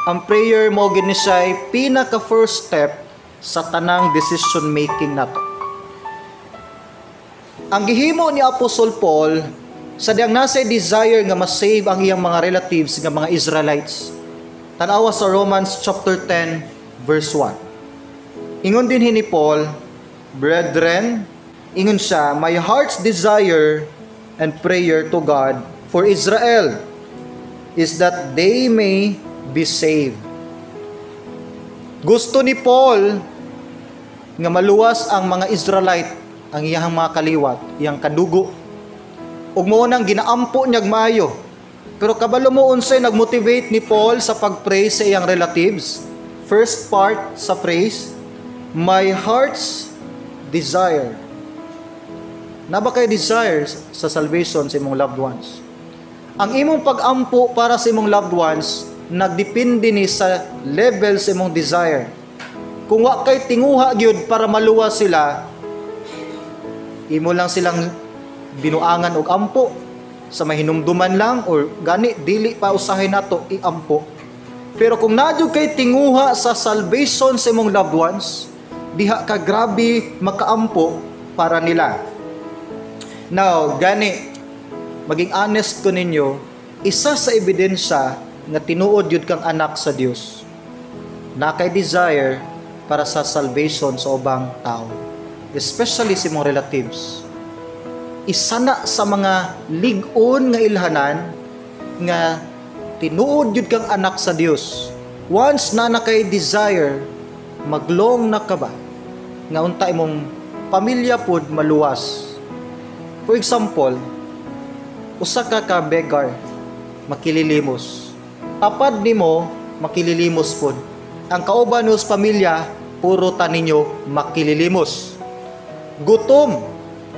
ang prayer mo gini siya pinaka first step sa tanang decision making nato. Ang gihimo ni Apostle Paul sa diyang nasa desire nga ma-save ang iyang mga relatives nga mga Israelites. Tanawa sa Romans chapter 10 verse 1. Ingon din ni Paul, brethren, ingon siya, my heart's desire and prayer to God for Israel is that they may be saved. Gusto ni Paul nga maluwas ang mga Israelite, ang iyang mga kaliwat, iyang kadugo. Ug mao nang ginaampo niyag maayo. Pero kabalo mo unsay nagmotivate ni Paul sa pagpray sa iyang relatives? First part sa phrase, my heart's desire. Na ba kay desire sa salvation sa imong loved ones? Ang imong pag-ampo para sa imong loved ones nagdepende ni sa level sa imong desire. Kung wa kay tinguha gyud para maluwas sila, imo lang silang binuangan og ampo sa mahinumduman lang or gani dili pa usahay nato iampo. Pero kung nadyo kay tinguha sa salvation sa imong loved ones, diha ka grabe makaampo para nila. Now, gani maging honest ko ninyo, isa sa ebidensya nga tinuod yun kang anak sa Dios na kay desire para sa salvation sa ubang tao, especially sa mong relatives. Isa na sa mga lig-on nga ilhanan nga tinuod yun kang anak sa Dios. Once na kay desire, maglong na ka ba nga unta imong pamilya pod maluwas. For example, usa ka beggar makililimos. Apad nimo makililimos pod. Ang kauban nos pamilya puro taninyo makililimos. Gutom,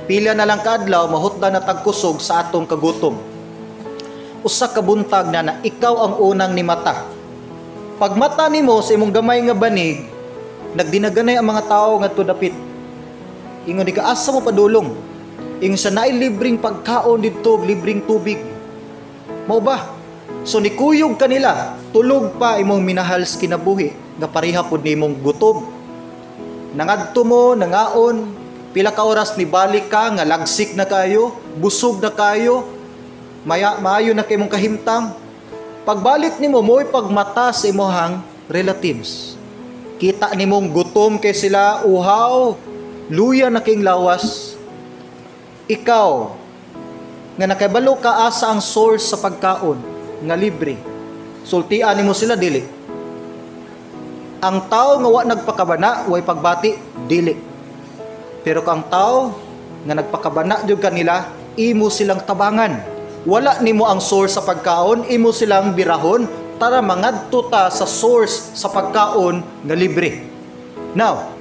pila na lang kadlaw mahutdan na tagkusog sa atong kagutom. Usa ka buntag na ikaw ang unang ni mata. Pag mata nimo sa imong gamay nga banig, nagdinaganay ang mga tao ngadto dapit. Ingon di ka asa mo padulong. Ingon sa naay libreng pagkaon didto, libreng tubig. Mao ba? So nikuyog kanila, tulog pa imong minahal sa kinabuhi, nga pareha pod nimong gutom. Nangadto mo, nangaon, pila ka oras ni balik ka, nga lagsik na kayo, busog na kayo, maayo na kay mong kahimtang. Pagbalik nimo mo'y pagmata sa imong relatives. Kita nimong gutom kay sila, uhaw, luya na king lawas. Ikaw, nga nakabalo ka asa ang source sa pagkaon, nga libre. Sultian nimo sila dili. Ang tao nga wa nagpakabana, way pagbati, dili. Pero kang tao nga nagpakabana jud kanila, imo silang tabangan. Wala nimo ang source sa pagkaon, imo silang birahon, tara mangadto ta sa source sa pagkaon nga libre. Now,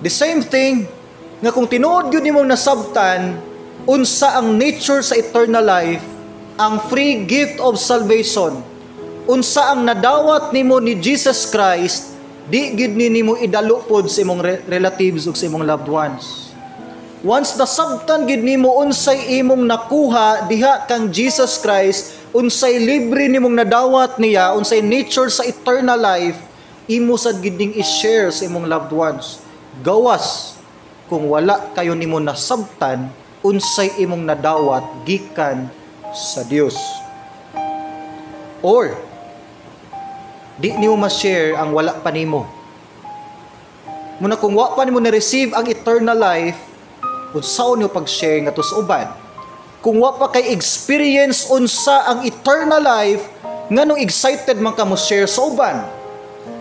the same thing nga kung tinuod gyud nimong nasabtan unsa ang nature sa eternal life, ang free gift of salvation, unsa ang nadawat nimo ni Jesus Christ, di gid nimo idalo pod sa imong relatives ug sa imong loved ones. Once nasabtan gid nimo unsay imong nakuha diha kang Jesus Christ, unsay libre nimong nadawat niya, unsay nature sa eternal life, imo sad gid ning i-share sa imong loved ones. Gawas kung wala kayo nimo nasabtan unsay imong nadawat gikan sa Dios. Or di nimo ma-share ang wala pa nimo. Muna kung wa pa nimo na-receive ang eternal life, unsaon niyo pag-share nga to sa uban? Kung wa pa kay experience unsa ang eternal life, nganong excited man ka mo share sa uban?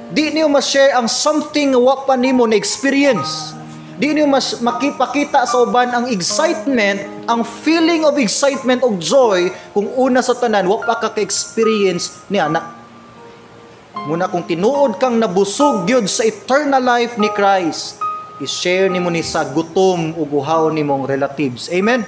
Di niyo ma-share ang something nga wa pa nimo na experience. Di niyo makipakita sa uban ang excitement, ang feeling of excitement o joy kung una sa tanan wa pa ka ka-experience ni anak. Muna kung tinuod kang nabusog gyud sa eternal life ni Christ, i-share nimo ni sa gutom ug uhaw nimong relatives. Amen.